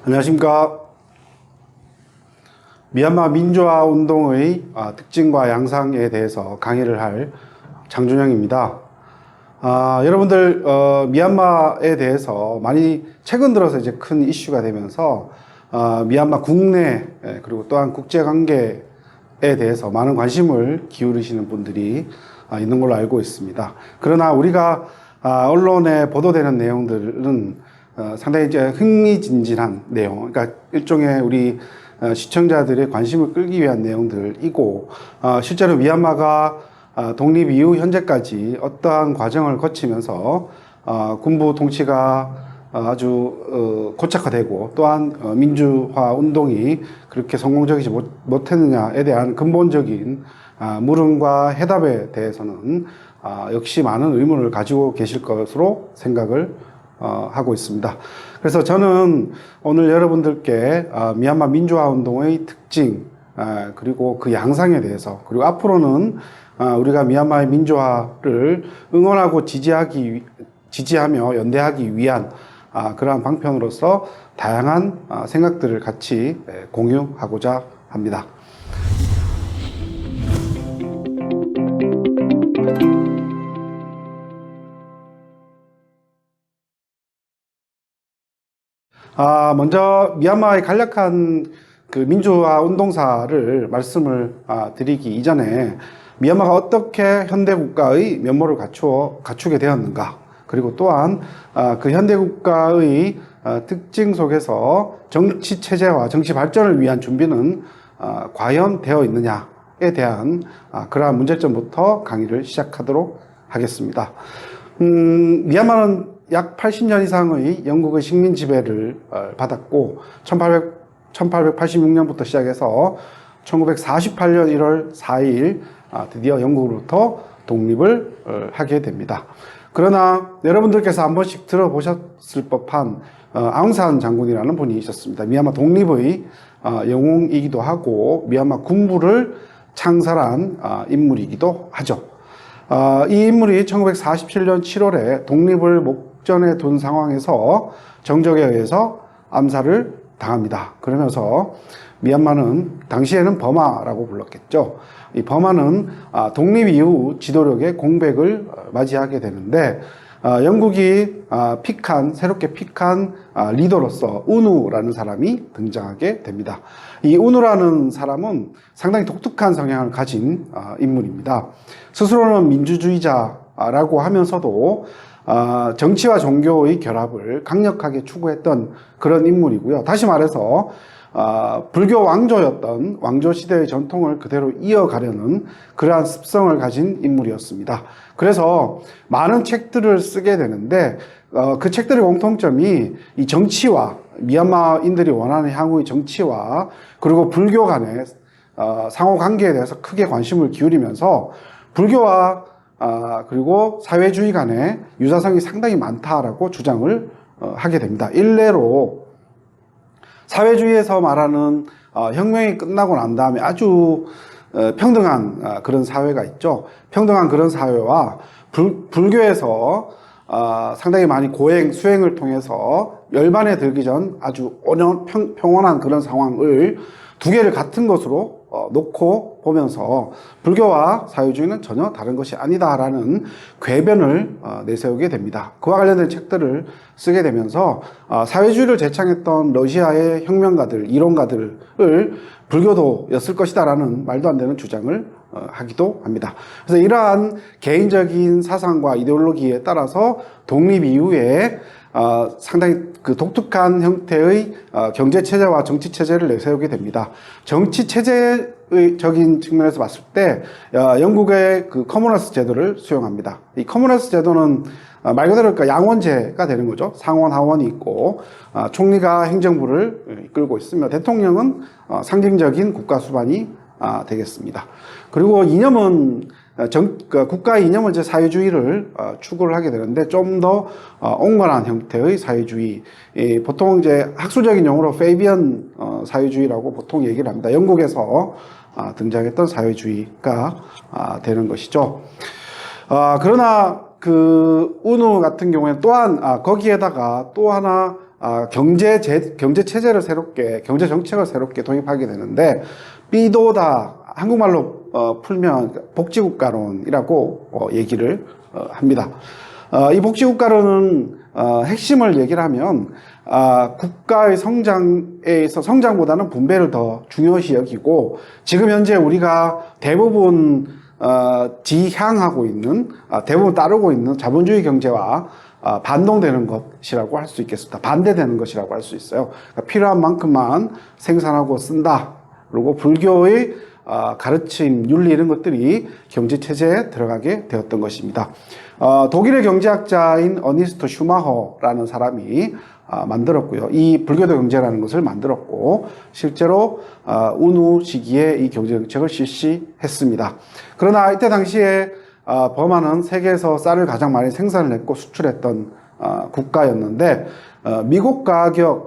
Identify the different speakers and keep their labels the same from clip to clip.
Speaker 1: 안녕하십니까. 미얀마 민주화 운동의 특징과 양상에 대해서 강의를 할 장준영입니다. 여러분들 미얀마에 대해서 많이 최근 들어서 이제 큰 이슈가 되면서 미얀마 국내 그리고 또한 국제관계에 대해서 많은 관심을 기울이시는 분들이 있는 걸로 알고 있습니다. 그러나 우리가 언론에 보도되는 내용들은 상당히 이제 흥미진진한 내용, 그러니까 일종의 우리 시청자들의 관심을 끌기 위한 내용들이고, 실제로 미얀마가 독립 이후 현재까지 어떠한 과정을 거치면서 군부 통치가 아주 고착화되고, 또한 민주화 운동이 그렇게 성공적이지 못했느냐에 대한 근본적인 물음과 해답에 대해서는 역시 많은 의문을 가지고 계실 것으로 생각을 하고 있습니다. 그래서 저는 오늘 여러분들께 미얀마 민주화 운동의 특징, 그리고 그 양상에 대해서, 그리고 앞으로는 우리가 미얀마의 민주화를 응원하고 지지하며 연대하기 위한 그러한 방편으로서 다양한 생각들을 같이 공유하고자 합니다. 먼저 미얀마의 간략한 그 민주화 운동사를 말씀을 드리기 이전에 미얀마가 어떻게 현대국가의 면모를 갖추게 되었는가, 그리고 또한 그 현대국가의 특징 속에서 정치 체제와 정치 발전을 위한 준비는 과연 되어 있느냐에 대한 그러한 문제점부터 강의를 시작하도록 하겠습니다. 미얀마는 약 80년 이상의 영국의 식민 지배를 받았고 1886년부터 시작해서 1948년 1월 4일 드디어 영국으로부터 독립을 하게 됩니다. 그러나 여러분들께서 한 번씩 들어보셨을 법한 아웅산 장군이라는 분이 있었습니다. 미얀마 독립의 영웅이기도 하고 미얀마 군부를 창설한 인물이기도 하죠. 이 인물이 1947년 7월에 독립을 목전에 둔 상황에서 정적에 의해서 암살을 당합니다. 그러면서 미얀마는 당시에는 버마라고 불렀겠죠. 이 버마는 독립 이후 지도력의 공백을 맞이하게 되는데 영국이 새롭게 픽한 리더로서 우누라는 사람이 등장하게 됩니다. 이 우누라는 사람은 상당히 독특한 성향을 가진 인물입니다. 스스로는 민주주의자라고 하면서도 정치와 종교의 결합을 강력하게 추구했던 그런 인물이고요. 다시 말해서 불교 왕조였던 왕조 시대의 전통을 그대로 이어가려는 그러한 습성을 가진 인물이었습니다. 그래서 많은 책들을 쓰게 되는데 그 책들의 공통점이 이 정치와 미얀마인들이 원하는 향후의 정치와 그리고 불교 간의 상호 관계에 대해서 크게 관심을 기울이면서 불교와 그리고 사회주의 간의 유사성이 상당히 많다라고 주장을 하게 됩니다. 일례로 사회주의에서 말하는 혁명이 끝나고 난 다음에 아주 평등한 그런 사회가 있죠. 평등한 그런 사회와 불교에서 상당히 많이 수행을 통해서 열반에 들기 전 아주 평온한 그런 상황을 두 개를 같은 것으로 놓고 보면서 불교와 사회주의는 전혀 다른 것이 아니다라는 궤변을 내세우게 됩니다. 그와 관련된 책들을 쓰게 되면서 사회주의를 제창했던 러시아의 혁명가들, 이론가들을 불교도였을 것이다라는 말도 안 되는 주장을 하기도 합니다. 그래서 이러한 개인적인 사상과 이데올로기에 따라서 독립 이후에 상당히 그 독특한 형태의 경제체제와 정치체제를 내세우게 됩니다. 정치체제적인 측면에서 봤을 때 영국의 그 커머너스 제도를 수용합니다. 이 커머너스 제도는 말 그대로 그러니까 양원제가 되는 거죠. 상원, 하원이 있고 총리가 행정부를 이끌고 있으며 대통령은 상징적인 국가 수반이 되겠습니다. 그리고 이념은 국가의 이념은 이제 사회주의를 추구를 하게 되는데 좀 더 온건한 형태의 사회주의, 보통 이제 학술적인 용어로 페이비안 사회주의라고 보통 얘기를 합니다. 영국에서 등장했던 사회주의가 되는 것이죠. 그러나 그 우누 같은 경우에는 또한 거기에다가 또 하나 경제 체제를 새롭게, 경제 정책을 새롭게 도입하게 되는데, B도다, 한국말로 풀면 복지국가론이라고 얘기를 합니다. 이 복지국가론은 핵심을 얘기를 하면 국가의 성장에서 성장보다는 분배를 더 중요시 여기고, 지금 현재 우리가 대부분 지향하고 있는, 대부분 따르고 있는 자본주의 경제와 반동되는 것이라고 할 수 있겠습니다. 반대되는 것이라고 할 수 있어요. 그러니까 필요한 만큼만 생산하고 쓴다. 그리고 불교의 가르침, 윤리 이런 것들이 경제체제에 들어가게 되었던 것입니다. 독일의 경제학자인 어니스트 슈마허라는 사람이 만들었고요. 이 불교도 경제라는 것을 만들었고, 실제로 운후 시기에 이 경제정책을 실시했습니다. 그러나 이때 당시에 버마는 세계에서 쌀을 가장 많이 생산을 했고 수출했던 국가였는데,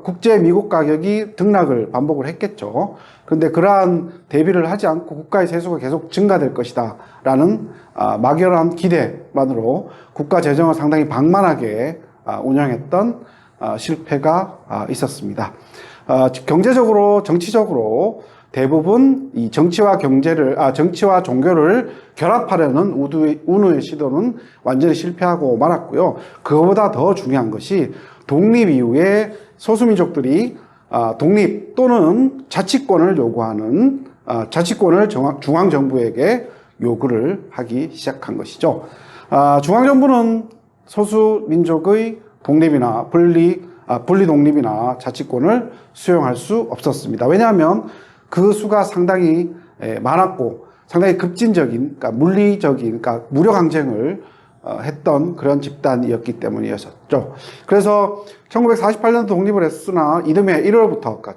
Speaker 1: 국제 미국 가격이 등락을 반복을 했겠죠. 그런데 그러한 대비를 하지 않고 국가의 세수가 계속 증가될 것이다 라는 막연한 기대만으로 국가 재정을 상당히 방만하게 운영했던 실패가 있었습니다. 경제적으로, 정치적으로 대부분 이 정치와 종교를 결합하려는 운우의 시도는 완전히 실패하고 말았고요. 그거보다 더 중요한 것이 독립 이후에 소수민족들이 독립 또는 자치권을 요구하는, 자치권을 중앙정부에게 요구를 하기 시작한 것이죠. 중앙정부는 소수민족의 독립이나 분리 독립이나 자치권을 수용할 수 없었습니다. 왜냐하면 그 수가 상당히 많았고 상당히 급진적인, 그러니까 물리적인, 그러니까 무력 항쟁을 했던 그런 집단이었기 때문이었죠. 그래서 1948년도 독립을 했으나 이듬해 1월부터, 그러니까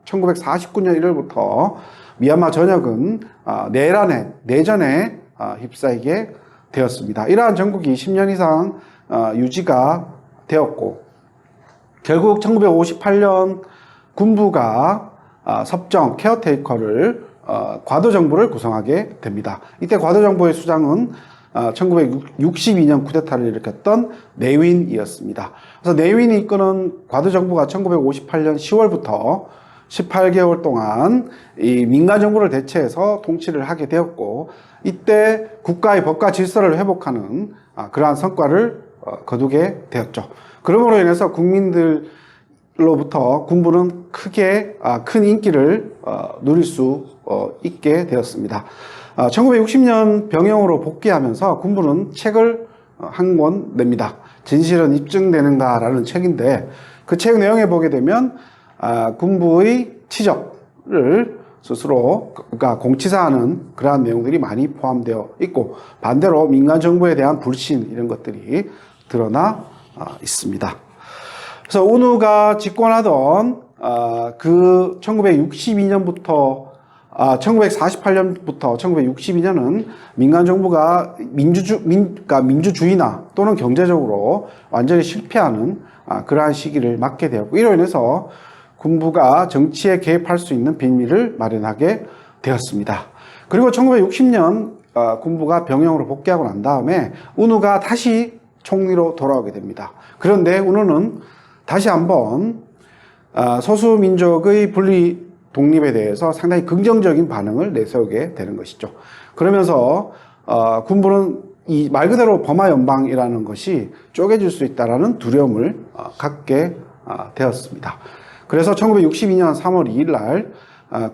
Speaker 1: 1949년 1월부터 미얀마 전역은 내전에 휩싸이게 되었습니다. 이러한 정국이 10년 이상 유지가 되었고, 결국 1958년 군부가 섭정, 케어테이커를 과도정부를 구성하게 됩니다. 이때 과도정부의 수장은 1962년 쿠데타를 일으켰던 네윈이었습니다. 그래서 네윈이 이끄는 과도정부가 1958년 10월부터 18개월 동안 이 민간정부를 대체해서 통치를 하게 되었고, 이때 국가의 법과 질서를 회복하는 그러한 성과를 거두게 되었죠. 그러므로 인해서 국민들로부터 군부는 크게 큰 인기를 누릴 수 있게 되었습니다. 1960년 병영으로 복귀하면서 군부는 책을 한 권 냅니다. 진실은 입증되는가라는 책인데, 그 책 내용에 보게 되면 군부의 치적을 스스로, 그러니까 공치사하는 그러한 내용들이 많이 포함되어 있고, 반대로 민간 정부에 대한 불신 이런 것들이 드러나 있습니다. 그래서 운우가 집권하던 그 1962년부터 1948년부터 1962년은 민간 정부가 그러니까 민주주의나 또는 경제적으로 완전히 실패하는 그러한 시기를 맞게 되었고, 이로 인해서 군부가 정치에 개입할 수 있는 빌미를 마련하게 되었습니다. 그리고 1960년 군부가 병영으로 복귀하고 난 다음에 운우가 다시 총리로 돌아오게 됩니다. 그런데 운우는 다시 한번 소수민족의 분리 독립에 대해서 상당히 긍정적인 반응을 내세우게 되는 것이죠. 그러면서 군부는 이 말 그대로 버마 연방이라는 것이 쪼개질 수 있다는 두려움을 갖게 되었습니다. 그래서 1962년 3월 2일 날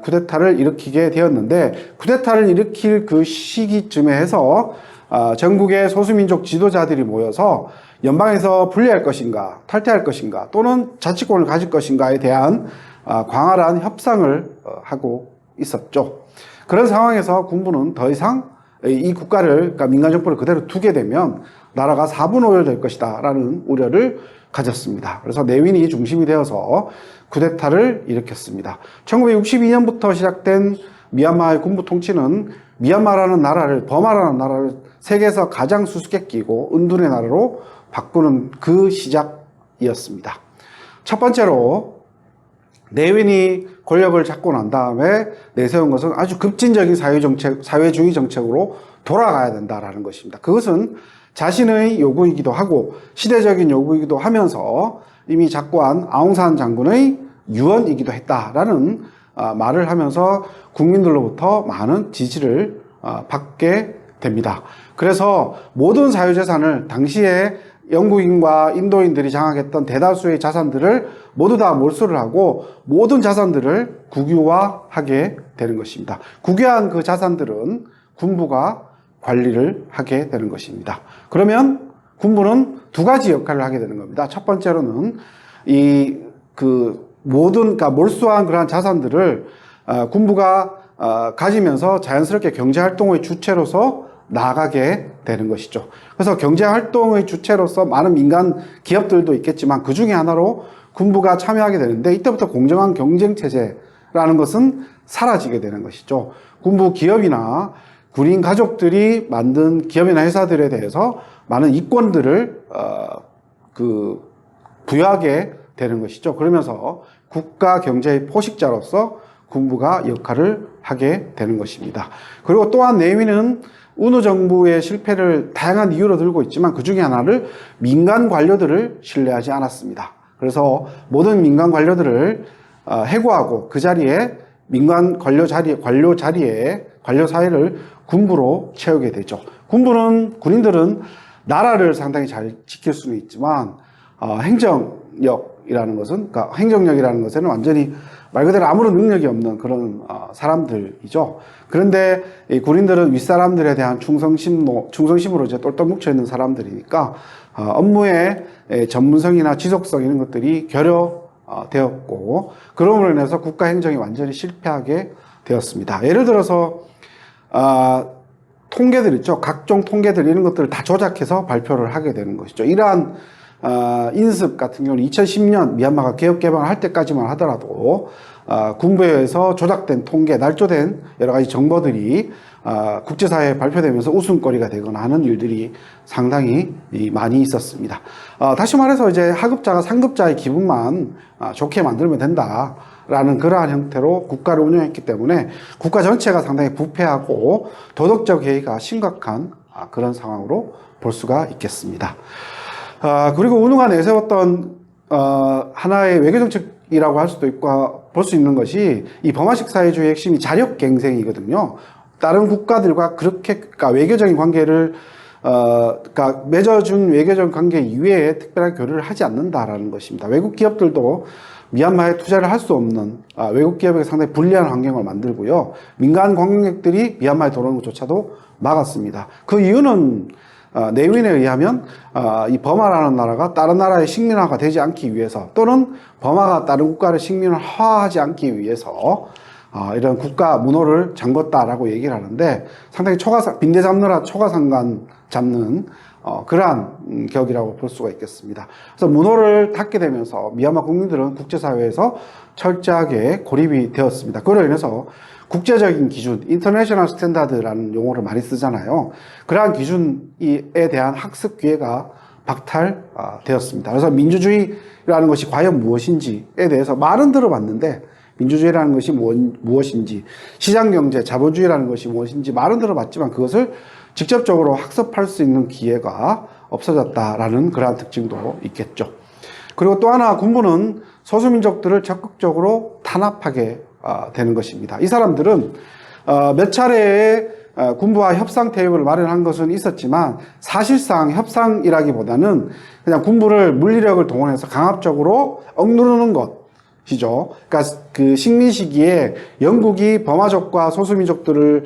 Speaker 1: 쿠데타를 일으키게 되었는데, 쿠데타를 일으킬 그 시기쯤에 해서 전국의 소수민족 지도자들이 모여서 연방에서 분리할 것인가, 탈퇴할 것인가, 또는 자치권을 가질 것인가에 대한 광활한 협상을 하고 있었죠. 그런 상황에서 군부는 더 이상 이 국가를, 그러니까 민간정부를 그대로 두게 되면 나라가 4분 오열될 것이다 라는 우려를 가졌습니다. 그래서 네윈이 중심이 되어서 쿠데타를 일으켰습니다. 1962년부터 시작된 미얀마의 군부 통치는 미얀마라는 나라를, 버마라는 나라를 세계에서 가장 수수께끼고 은둔의 나라로 바꾸는 그 시작이었습니다. 첫 번째로 네윈이 권력을 잡고 난 다음에 내세운 것은 아주 급진적인 사회주의 정책으로 돌아가야 된다라는 것입니다. 그것은 자신의 요구이기도 하고 시대적인 요구이기도 하면서 이미 작고한 아웅산 장군의 유언이기도 했다라는 말을 하면서 국민들로부터 많은 지지를 받게 됩니다. 그래서 모든 사유재산을 당시에 영국인과 인도인들이 장악했던 대다수의 자산들을 모두 다 몰수를 하고 모든 자산들을 국유화하게 되는 것입니다. 국유화한 그 자산들은 군부가 관리를 하게 되는 것입니다. 그러면 군부는 두 가지 역할을 하게 되는 겁니다. 첫 번째로는 그러니까 몰수한 그러한 자산들을 군부가 가지면서 자연스럽게 경제활동의 주체로서 나아가게 되는 것이죠. 그래서 경제활동의 주체로서 많은 민간 기업들도 있겠지만 그 중에 하나로 군부가 참여하게 되는데 이때부터 공정한 경쟁체제라는 것은 사라지게 되는 것이죠. 군부 기업이나 군인 가족들이 만든 기업이나 회사들에 대해서 많은 이권들을 부여하게 되는 것이죠. 그러면서 국가 경제의 포식자로서 군부가 역할을 하게 되는 것입니다. 그리고 또한 내위는 운우 정부의 실패를 다양한 이유로 들고 있지만 그 중에 하나를 민간 관료들을 신뢰하지 않았습니다. 그래서 모든 민간 관료들을 해고하고 그 자리에 민간 관료 자리에 관료 사회를 군부로 채우게 되죠. 군인들은 나라를 상당히 잘 지킬 수는 있지만 행정력이라는 것에는 완전히 말 그대로 아무런 능력이 없는 그런 사람들이죠. 그런데 이 군인들은 윗사람들에 대한 충성심으로 이제 똘똘 뭉쳐 있는 사람들이니까 업무의 전문성이나 지속성 이런 것들이 결여되었고 그럼으로 인해서 국가 행정이 완전히 실패하게 되었습니다. 예를 들어서 통계들 있죠. 각종 통계들 이런 것들을 다 조작해서 발표를 하게 되는 것이죠. 이러한 인습 같은 경우는 2010년 미얀마가 개혁 개방을 할 때까지만 하더라도 군부에 의해서 조작된 통계, 날조된 여러 가지 정보들이 국제사회에 발표되면서 웃음거리가 되거나 하는 일들이 상당히 많이 있었습니다. 다시 말해서 이제 하급자가 상급자의 기분만 좋게 만들면 된다라는 그러한 형태로 국가를 운영했기 때문에 국가 전체가 상당히 부패하고 도덕적 해이가 심각한 그런 상황으로 볼 수가 있겠습니다. 그리고 운우가 내세웠던 하나의 외교정책이라고 할 수도 있고 볼 수 있는 것이 이 범아식 사회주의의 핵심이 자력갱생이거든요. 다른 국가들과 그러니까 외교적인 관계를 그러니까 맺어준 외교적 관계 이외에 특별한 교류를 하지 않는다라는 것입니다. 외국 기업들도 미얀마에 투자를 할 수 없는 외국 기업에게 상당히 불리한 환경을 만들고요. 민간 관광객들이 미얀마에 들어오는 것조차도 막았습니다. 그 이유는 내윈에 의하면 이 버마라는 나라가 다른 나라의 식민화가 되지 않기 위해서 또는 버마가 다른 국가를 식민화하지 않기 위해서 이런 국가 문호를 잠궜다라고 얘기를 하는데 상당히 빈대 잡느라 초가상간 잡는 그러한 격이라고 볼 수가 있겠습니다. 그래서 문호를 닫게 되면서 미얀마 국민들은 국제사회에서 철저하게 고립이 되었습니다. 그로 인해서 국제적인 기준, 인터내셔널 스탠다드라는 용어를 많이 쓰잖아요. 그러한 기준에 대한 학습 기회가 박탈되었습니다. 그래서 민주주의라는 것이 과연 무엇인지에 대해서 말은 들어봤는데 민주주의라는 것이 무엇인지, 시장경제, 자본주의라는 것이 무엇인지 말은 들어봤지만 그것을 직접적으로 학습할 수 있는 기회가 없어졌다라는 그러한 특징도 있겠죠. 그리고 또 하나 군부는 소수민족들을 적극적으로 탄압하게 되는 것입니다. 이 사람들은 몇 차례의 군부와 협상 테이블을 마련한 것은 있었지만 사실상 협상이라기보다는 그냥 군부를 물리력을 동원해서 강압적으로 억누르는 것이죠. 그러니까 그 시기에 영국이 버마족과 소수민족들을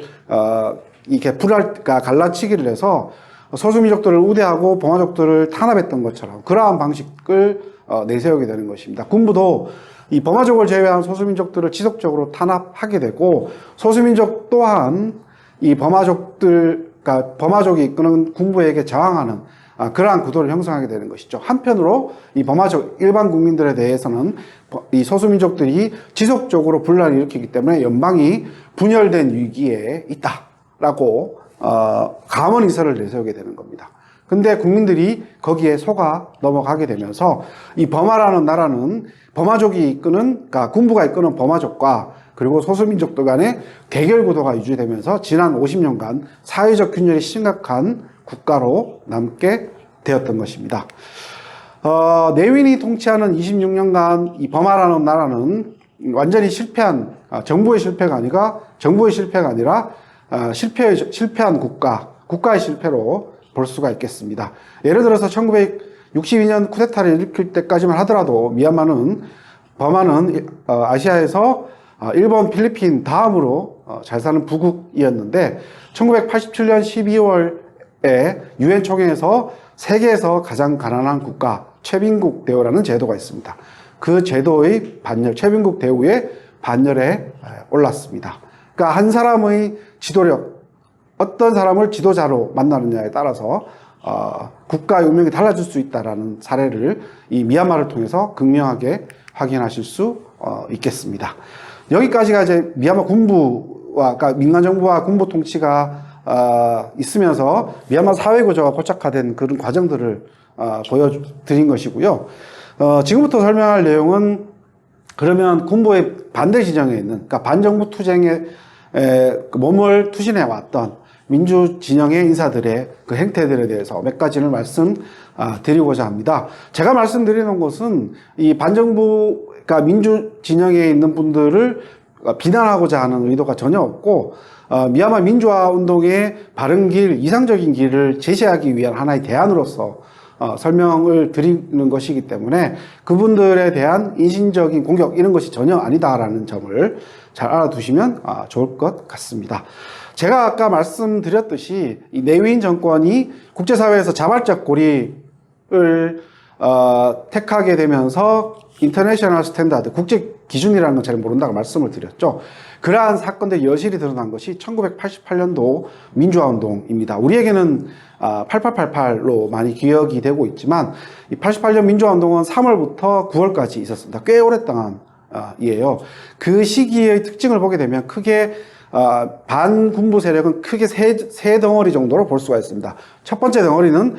Speaker 1: 이렇게 그러니까 갈라치기를 해서 소수민족들을 우대하고 버마족들을 탄압했던 것처럼 그러한 방식을 내세우게 되는 것입니다. 군부도 이 버마족을 제외한 소수민족들을 지속적으로 탄압하게 되고 소수민족 또한 이 그러니까 버마족이 이끄는 군부에게 저항하는 그러한 구도를 형성하게 되는 것이죠. 한편으로 이 버마족 일반 국민들에 대해서는 이 소수민족들이 지속적으로 분란을 일으키기 때문에 연방이 분열된 위기에 있다라고 감언 의사를 내세우게 되는 겁니다. 근데 국민들이 거기에 속아 넘어가게 되면서 이 버마라는 나라는 버마족이 이끄는, 그러니까 군부가 이끄는 버마족과 그리고 소수민족들 간의 대결 구도가 유지되면서 지난 50년간 사회적 균열이 심각한 국가로 남게 되었던 것입니다. 내윈이 통치하는 26년간 이 버마라는 나라는 완전히 실패한, 정부의 실패가 아니라 실패한 국가의 실패로 볼 수가 있겠습니다. 예를 들어서 1962년 쿠데타를 일으킬 때까지만 하더라도 버마는 아시아에서 일본, 필리핀 다음으로 잘 사는 부국이었는데 1987년 12월에 유엔 총회에서 세계에서 가장 가난한 국가 최빈국 대우라는 제도가 있습니다. 그 제도의 최빈국 대우의 반열에 올랐습니다. 그러니까 한 사람의 지도력, 어떤 사람을 지도자로 만나느냐에 따라서 국가의 운명이 달라질 수 있다라는 사례를 이 미얀마를 통해서 극명하게 확인하실 수 있겠습니다. 여기까지가 이제 미얀마 군부와, 그러니까 민간 정부와 군부 통치가 있으면서 미얀마 사회 구조가 고착화된 그런 과정들을 보여드린 것이고요. 지금부터 설명할 내용은 그러면 군부의 반대 진영에 있는, 그러니까 반정부 투쟁에 몸을 투신해 왔던 민주 진영의 인사들의 그 행태들에 대해서 몇 가지를 말씀드리고자 합니다. 제가 말씀드리는 것은 이 반정부, 그러니까 민주 진영에 있는 분들을 비난하고자 하는 의도가 전혀 없고, 미얀마 민주화 운동의 바른 길, 이상적인 길을 제시하기 위한 하나의 대안으로서 설명을 드리는 것이기 때문에 그분들에 대한 인신적인 공격 이런 것이 전혀 아니다라는 점을 잘 알아두시면 좋을 것 같습니다. 제가 아까 말씀드렸듯이 이 내윈 정권이 국제사회에서 자발적 고립을 택하게 되면서 인터내셔널 스탠다드, 국제 기준이라는 건 잘 모른다고 말씀을 드렸죠. 그러한 사건들이 여실히 드러난 것이 1988년도 민주화운동입니다. 우리에게는 8888로 많이 기억이 되고 있지만 이 88년 민주화운동은 3월부터 9월까지 있었습니다. 꽤 오랫동안 이에요. 그 시기의 특징을 보게 되면 크게 반군부 세력은 크게 세 덩어리 정도로 볼 수가 있습니다. 첫 번째 덩어리는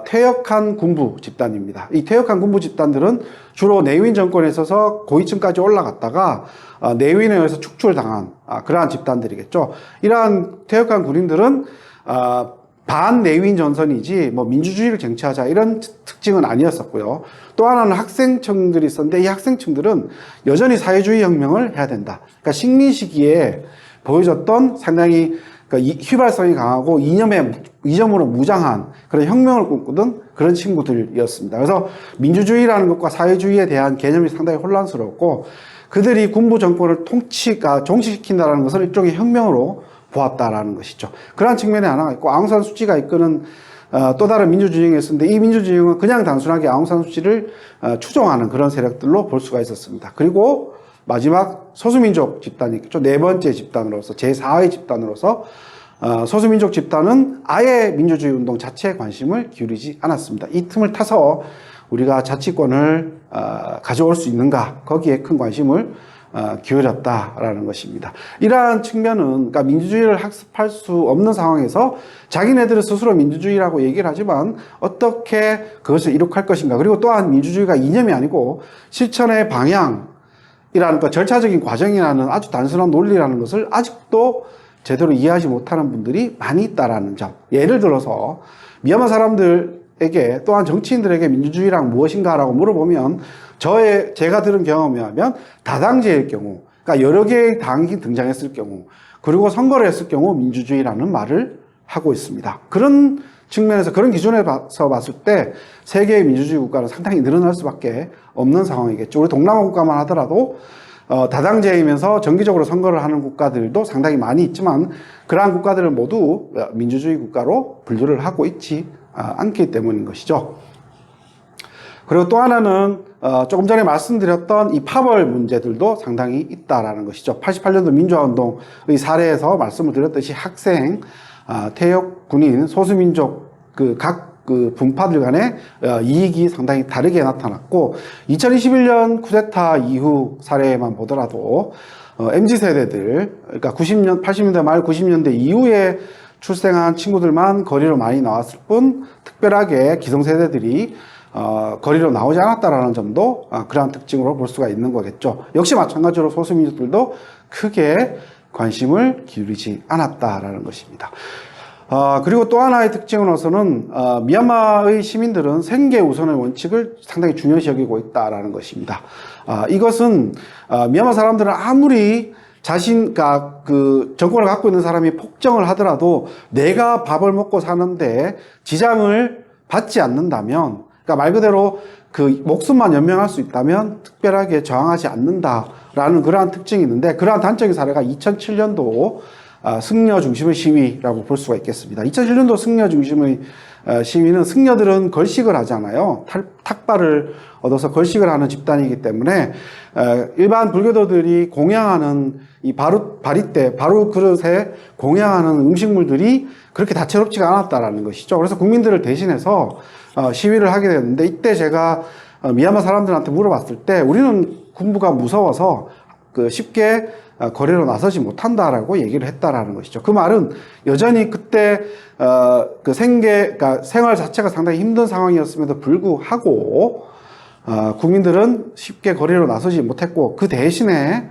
Speaker 1: 퇴역한 군부 집단입니다. 이 퇴역한 군부 집단들은 주로 내윈 정권에 있어서 고위층까지 올라갔다가 내윈에 의해서 축출당한 그러한 집단들이겠죠. 이러한 퇴역한 군인들은 반내윈 전선이지 뭐 민주주의를 쟁취하자 이런 특징은 아니었었고요. 또 하나는 학생층들이 있었는데 이 학생층들은 여전히 사회주의 혁명을 해야 된다. 그러니까 식민 시기에 보여줬던 상당히 휘발성이 강하고 이념으로 무장한 그런 혁명을 꿈꾸던 그런 친구들이었습니다. 그래서 민주주의라는 것과 사회주의에 대한 개념이 상당히 혼란스러웠고 그들이 군부 정권을 종식시킨다는 것을 일종의 혁명으로 보았다라는 것이죠. 그러한 측면에 하나가 있고 아웅산 수치가 이끄는 또 다른 민주주의가 있었는데 이 민주주의는 그냥 단순하게 아웅산 수치를 추종하는 그런 세력들로 볼 수가 있었습니다. 그리고 마지막 소수민족 집단이 있겠죠. 네 번째 집단으로서 제4의 집단으로서 소수민족 집단은 아예 민주주의 운동 자체에 관심을 기울이지 않았습니다. 이 틈을 타서 우리가 자치권을 가져올 수 있는가 거기에 큰 관심을 기울였다라는 것입니다. 이러한 측면은 그러니까 민주주의를 학습할 수 없는 상황에서 자기네들은 스스로 민주주의라고 얘기를 하지만 어떻게 그것을 이룩할 것인가 그리고 또한 민주주의가 이념이 아니고 실천의 방향이라는 것 절차적인 과정이라는 아주 단순한 논리라는 것을 아직도 제대로 이해하지 못하는 분들이 많이 있다라는 점. 예를 들어서 미얀마 사람들에게 또한 정치인들에게 민주주의란 무엇인가라고 물어보면 제가 들은 경험에 하면 다당제일 경우, 그러니까 여러 개의 당이 등장했을 경우, 그리고 선거를 했을 경우 민주주의라는 말을 하고 있습니다. 그런 측면에서 그런 기준에서 봤을 때 세계의 민주주의 국가는 상당히 늘어날 수밖에 없는 상황이겠죠. 우리 동남아 국가만 하더라도 다당제이면서 정기적으로 선거를 하는 국가들도 상당히 많이 있지만 그러한 국가들은 모두 민주주의 국가로 분류를 하고 있지 않기 때문인 것이죠. 그리고 또 하나는 조금 전에 말씀드렸던 이 파벌 문제들도 상당히 있다라는 것이죠. 88년도 민주화운동의 사례에서 말씀을 드렸듯이 학생, 퇴역 군인, 소수민족 각 분파들 간의 이익이 상당히 다르게 나타났고 2021년 쿠데타 이후 사례만 보더라도 MZ세대들, 그러니까 80년대 말 90년대 이후에 출생한 친구들만 거리로 많이 나왔을 뿐 특별하게 기성세대들이 거리로 나오지 않았다라는 점도 그러한 특징으로 볼 수가 있는 거겠죠. 역시 마찬가지로 소수민족들도 크게 관심을 기울이지 않았다라는 것입니다. 그리고 또 하나의 특징으로서는 미얀마의 시민들은 생계 우선의 원칙을 상당히 중요시 여기고 있다라는 것입니다. 이것은 미얀마 사람들은 아무리 자신과 그 정권을 갖고 있는 사람이 폭정을 하더라도 내가 밥을 먹고 사는데 지장을 받지 않는다면, 그러니까 말 그대로 그 목숨만 연명할 수 있다면 특별하게 저항하지 않는다라는 그러한 특징이 있는데, 그러한 단적인 사례가 2007년도 승려 중심의 시위라고 볼 수가 있겠습니다. 2007년도 승려 중심의 시위는 승려들은 걸식을 하잖아요. 탁발을 얻어서 걸식을 하는 집단이기 때문에 일반 불교도들이 공양하는 이 바리떼, 바루 그릇에 공양하는 음식물들이 그렇게 다채롭지가 않았다라는 것이죠. 그래서 국민들을 대신해서 시위를 하게 됐는데, 이때 제가 미얀마 사람들한테 물어봤을 때 우리는 군부가 무서워서 쉽게 거래로 나서지 못한다라고 얘기를 했다라는 것이죠. 그 말은 여전히 그때 그러니까 생활 자체가 상당히 힘든 상황이었음에도 불구하고 국민들은 쉽게 거래로 나서지 못했고, 그 대신에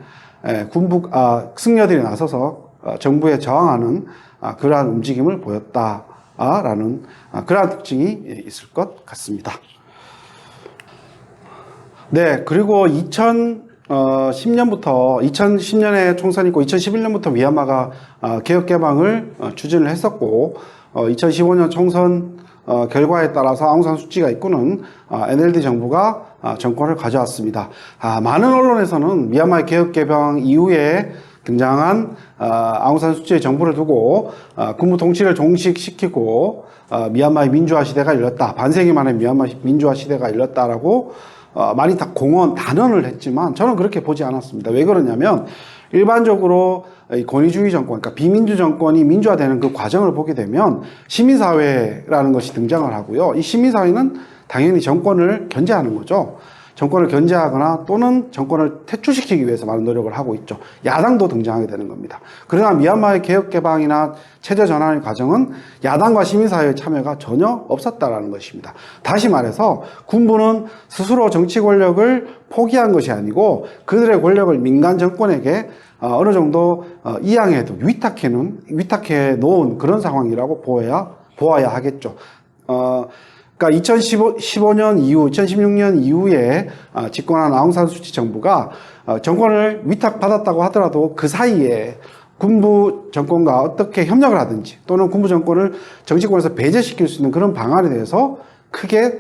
Speaker 1: 승려들이 나서서 정부에 저항하는 그러한 움직임을 보였다라는 그러한 특징이 있을 것 같습니다. 네, 그리고 2010년에 총선이 있고 2011년부터 미얀마가 개혁 개방을 추진을 했었고, 2015년 총선 결과에 따라서 아웅산 수치가 이끄는 NLD 정부가 정권을 가져왔습니다. 많은 언론에서는 미얀마의 개혁 개방 이후에 등장한 아웅산 수치의 정부를 두고 군부 통치를 종식시키고 미얀마의 민주화 시대가 열렸다, 반세기 만에 미얀마 민주화 시대가 열렸다라고 많이 다 단언을 했지만 저는 그렇게 보지 않았습니다. 왜 그러냐면 일반적으로 권위주의 정권, 그러니까 비민주 정권이 민주화되는 그 과정을 보게 되면 시민사회라는 것이 등장을 하고요. 이 시민사회는 당연히 정권을 견제하는 거죠. 정권을 견제하거나 또는 정권을 퇴출시키기 위해서 많은 노력을 하고 있죠. 야당도 등장하게 되는 겁니다. 그러나 미얀마의 개혁 개방이나 체제 전환의 과정은 야당과 시민사회의 참여가 전혀 없었다라는 것입니다. 다시 말해서 군부는 스스로 정치 권력을 포기한 것이 아니고 그들의 권력을 민간 정권에게 어느 정도 위탁해 놓은 그런 상황이라고 보아야 하겠죠. 그러니까 2015년 이후, 2016년 이후에 집권한 아웅산 수치 정부가 정권을 위탁받았다고 하더라도 그 사이에 군부 정권과 어떻게 협력을 하든지 또는 군부 정권을 정치권에서 배제시킬 수 있는 그런 방안에 대해서 크게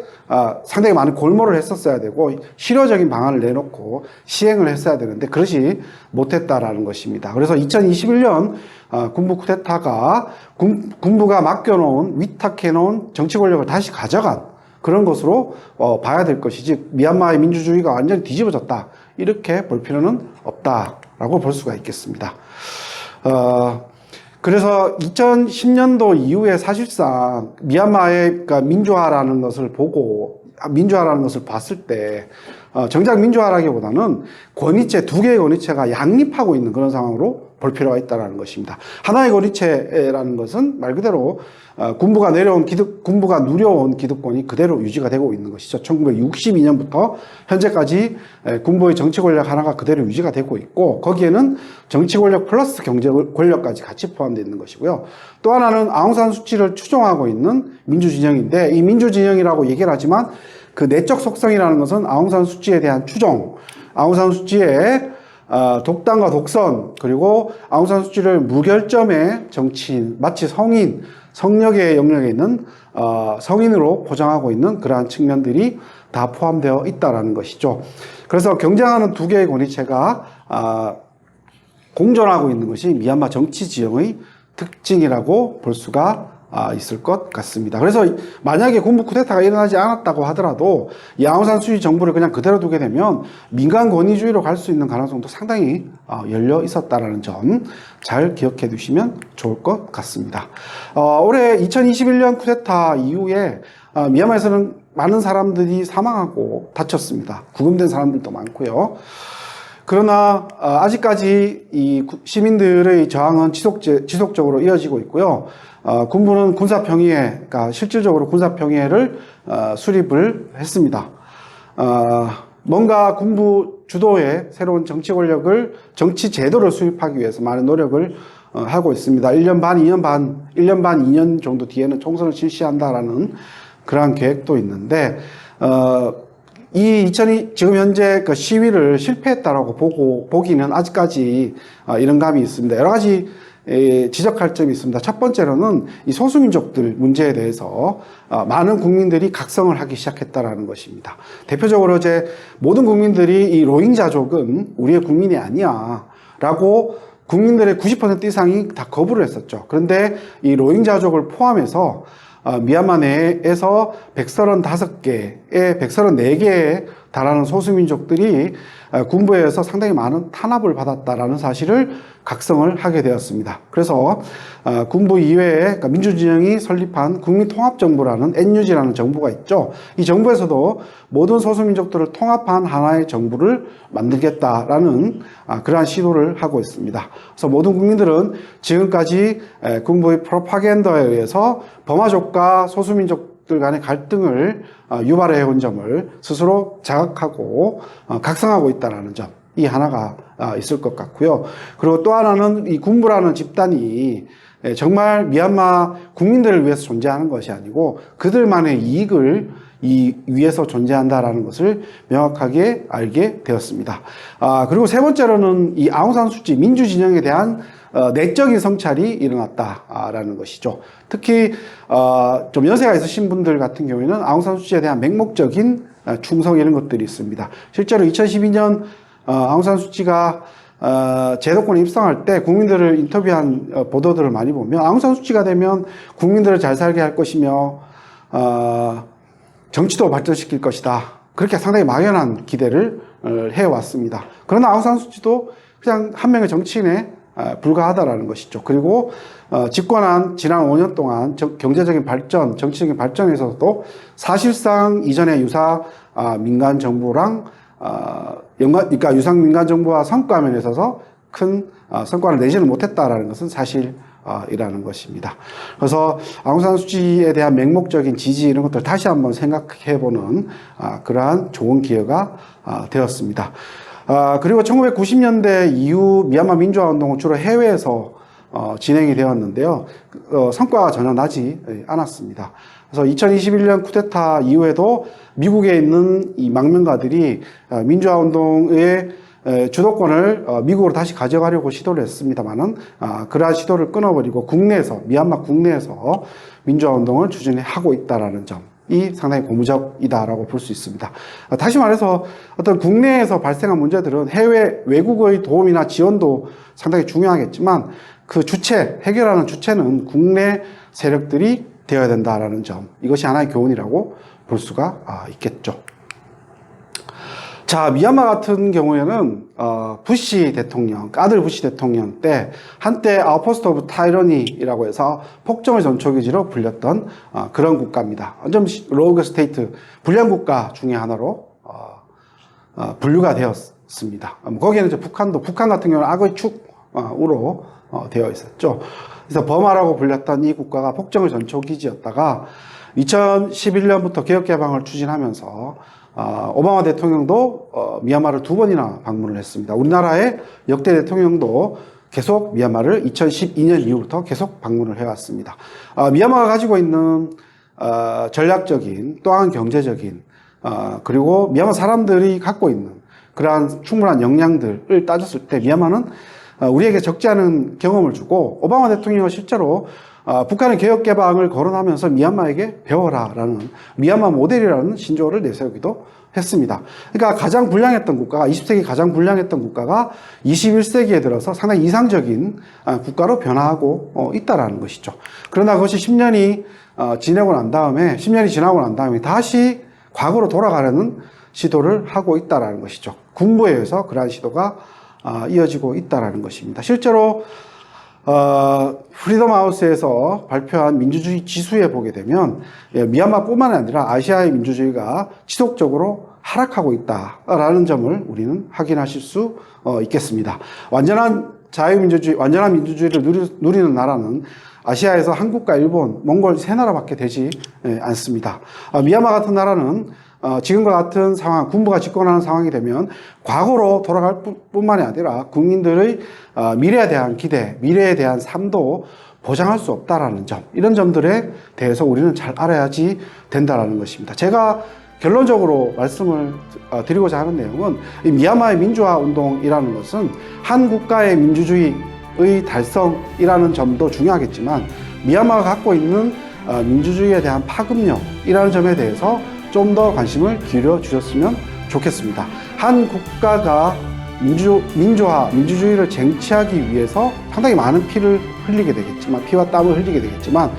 Speaker 1: 상당히 많은 골몰을 했었어야 되고 실효적인 방안을 내놓고 시행을 했어야 되는데 그러지 못했다라는 것입니다. 그래서 2021년 군부 쿠데타가 군부가 맡겨놓은 위탁해놓은 정치 권력을 다시 가져간 그런 것으로 봐야 될 것이지 미얀마의 민주주의가 완전히 뒤집어졌다 이렇게 볼 필요는 없다라고 볼 수가 있겠습니다. 그래서 2010년도 이후에 사실상 미얀마의 그러니까 민주화라는 것을 봤을 때 정작 민주화라기보다는 두 개의 권위체가 양립하고 있는 그런 상황으로 볼 필요가 있다는 것입니다. 하나의 권위체라는 것은 말 그대로 군부가 누려온 기득권이 그대로 유지가 되고 있는 것이죠. 1962년부터 현재까지 군부의 정치 권력 하나가 그대로 유지가 되고 있고 거기에는 정치 권력 플러스 경제 권력까지 같이 포함되어 있는 것이고요. 또 하나는 아웅산 수치를 추종하고 있는 민주진영인데 이 민주진영이라고 얘기를 하지만 그 내적 속성이라는 것은 아웅산 수치에 대한 추종, 아웅산 수치의 독단과 독선, 그리고 아웅산 수치를 무결점의 정치인, 마치 성력의 영역에 있는 성인으로 포장하고 있는 그러한 측면들이 다 포함되어 있다는 것이죠. 그래서 경쟁하는 두 개의 권위체가 공존하고 있는 것이 미얀마 정치 지형의 특징이라고 볼 수가 있을 것 같습니다. 그래서 만약에 군부 쿠데타가 일어나지 않았다고 하더라도 이 아웅산 수치 정부를 그냥 그대로 두게 되면 민간 권위주의로 갈 수 있는 가능성도 상당히 열려 있었다는 점 잘 기억해 두시면 좋을 것 같습니다. 올해 2021년 쿠데타 이후에 미얀마에서는 많은 사람들이 사망하고 다쳤습니다. 구금된 사람들도 많고요. 그러나 아직까지 이 시민들의 저항은 지속적으로 이어지고 있고요. 군부는 그러니까 실질적으로 군사평의회를 수립을 했습니다. 뭔가 군부 주도의 새로운 정치 제도를 수립하기 위해서 많은 노력을 하고 있습니다. 1년 반, 2년 정도 뒤에는 총선을 실시한다라는 그러한 계획도 있는데, 지금 현재 그 시위를 실패했다라고 보기는 아직까지 이런 감이 있습니다. 여러 가지 지적할 점이 있습니다. 첫 번째로는 이 소수민족들 문제에 대해서 많은 국민들이 각성을 하기 시작했다라는 것입니다. 대표적으로 이제 모든 국민들이 이 로힝자족은 우리의 국민이 아니야 라고 국민들의 90% 이상이 다 거부를 했었죠. 그런데 이 로힝자족을 포함해서 미얀마 내에서 134개에 달하는 소수민족들이 군부에서 상당히 많은 탄압을 받았다라는 사실을 각성을 하게 되었습니다. 그래서 군부 이외에 그러니까 민주진영이 설립한 국민통합정부라는 NUG라는 정부가 있죠. 이 정부에서도 모든 소수민족들을 통합한 하나의 정부를 만들겠다라는 그러한 시도를 하고 있습니다. 그래서 모든 국민들은 지금까지 군부의 프로파간다에 의해서 버마족과 소수민족들 간의 갈등을 유발해 온 점을 스스로 자각하고 각성하고 있다는 점, 이 하나가 있을 것 같고요. 그리고 또 하나는 이 군부라는 집단이 정말 미얀마 국민들을 위해서 존재하는 것이 아니고 그들만의 이익을 위해서 존재한다라는 것을 명확하게 알게 되었습니다. 그리고 세 번째로는 이 아웅산 수치 민주진영에 대한 내적인 성찰이 일어났다라는 것이죠. 특히 좀 연세가 있으신 분들 같은 경우에는 아웅산 수치에 대한 맹목적인 충성 이런 것들이 있습니다. 실제로 2012년 아웅산 수치가 제도권에 입성할 때 국민들을 인터뷰한 보도들을 많이 보면 아웅산 수치가 되면 국민들을 잘 살게 할 것이며 정치도 발전시킬 것이다. 그렇게 상당히 막연한 기대를 해왔습니다. 그러나 아웅산 수치도 그냥 한 명의 정치인에 불과하다라는 것이죠. 그리고 집권한 지난 5년 동안 경제적인 발전, 정치적인 발전에서도 사실상 이전의 유사 민간 정부랑 그러니까 유사 민간 정부와 성과면에 있어서 큰 성과를 내지는 못했다라는 것은 사실이라는 것입니다. 그래서 아웅산 수치에 대한 맹목적인 지지 이런 것들 다시 한번 생각해보는 그러한 좋은 기회가 되었습니다. 그리고 1990년대 이후 미얀마 민주화 운동은 주로 해외에서 진행이 되었는데요. 성과가 전혀 나지 않았습니다. 그래서 2021년 쿠데타 이후에도 미국에 있는 이 망명가들이 민주화 운동의 주도권을 미국으로 다시 가져가려고 시도를 했습니다만은 그러한 시도를 끊어버리고 미얀마 국내에서 민주화 운동을 추진하고 있다라는 점. 이 상당히 고무적이다라고 볼 수 있습니다. 다시 말해서 어떤 국내에서 발생한 문제들은 외국의 도움이나 지원도 상당히 중요하겠지만 그 해결하는 주체는 국내 세력들이 되어야 된다라는 점. 이것이 하나의 교훈이라고 볼 수가 있겠죠. 자, 미얀마 같은 경우에는 아들 부시 대통령 때 한때 아웃포스트 오브 타이러니라고 해서 폭정의 전초기지로 불렸던 그런 국가입니다. 완전 로그 스테이트, 불량 국가 중에 하나로 분류가 되었습니다. 거기에는 이제 북한 같은 경우는 악의 축으로 되어 있었죠. 그래서 버마라고 불렸던 이 국가가 폭정의 전초기지였다가 2011년부터 개혁개방을 추진하면서 오바마 대통령도 미얀마를 2번이나 방문을 했습니다. 우리나라의 역대 대통령도 계속 미얀마를 2012년 이후부터 계속 방문을 해왔습니다. 미얀마가 가지고 있는 전략적인 또한 경제적인 그리고 미얀마 사람들이 갖고 있는 그러한 충분한 역량들을 따졌을 때 미얀마는 우리에게 적지 않은 경험을 주고 오바마 대통령은 실제로 북한의 개혁개방을 거론하면서 미얀마에게 배워라라는 미얀마 모델이라는 신조어를 내세우기도 했습니다. 그러니까 20세기 가장 불량했던 국가가 21세기에 들어서 상당히 이상적인 국가로 변화하고 있다라는 것이죠. 그러나 그것이 10년이 지나고 난 다음에 다시 과거로 돌아가려는 시도를 하고 있다라는 것이죠. 군부에 의해서 그러한 시도가 이어지고 있다라는 것입니다. 실제로 프리덤 하우스에서 발표한 민주주의 지수에 보게 되면 미얀마뿐만 아니라 아시아의 민주주의가 지속적으로 하락하고 있다라는 점을 우리는 확인하실 수 있겠습니다. 완전한 민주주의를 누리는 나라는 아시아에서 한국과 일본, 몽골 세 나라밖에 되지 않습니다. 미얀마 같은 나라는 지금과 같은 상황, 군부가 집권하는 상황이 되면 과거로 돌아갈 뿐만이 아니라 국민들의 미래에 대한 기대, 미래에 대한 삶도 보장할 수 없다라는 점, 이런 점들에 대해서 우리는 잘 알아야지 된다라는 것입니다. 제가 결론적으로 말씀을 드리고자 하는 내용은 이 미얀마의 민주화 운동이라는 것은 한 국가의 민주주의의 달성이라는 점도 중요하겠지만 미얀마가 갖고 있는 민주주의에 대한 파급력이라는 점에 대해서 좀 더 관심을 기울여 주셨으면 좋겠습니다. 한 국가가 민주화, 민주주의를 쟁취하기 위해서 상당히 많은 피를 흘리게 되겠지만, 피와 땀을 흘리게 되겠지만,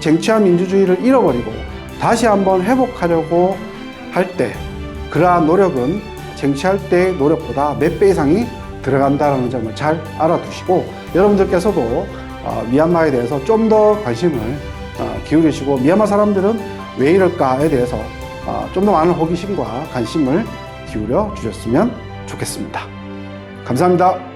Speaker 1: 쟁취한 민주주의를 잃어버리고 다시 한번 회복하려고 할 때, 그러한 노력은 쟁취할 때의 노력보다 몇 배 이상이 들어간다는 점을 잘 알아두시고, 여러분들께서도 미얀마에 대해서 좀 더 관심을 기울이시고, 미얀마 사람들은 왜 이럴까에 대해서 좀 더 많은 호기심과 관심을 기울여 주셨으면 좋겠습니다. 감사합니다.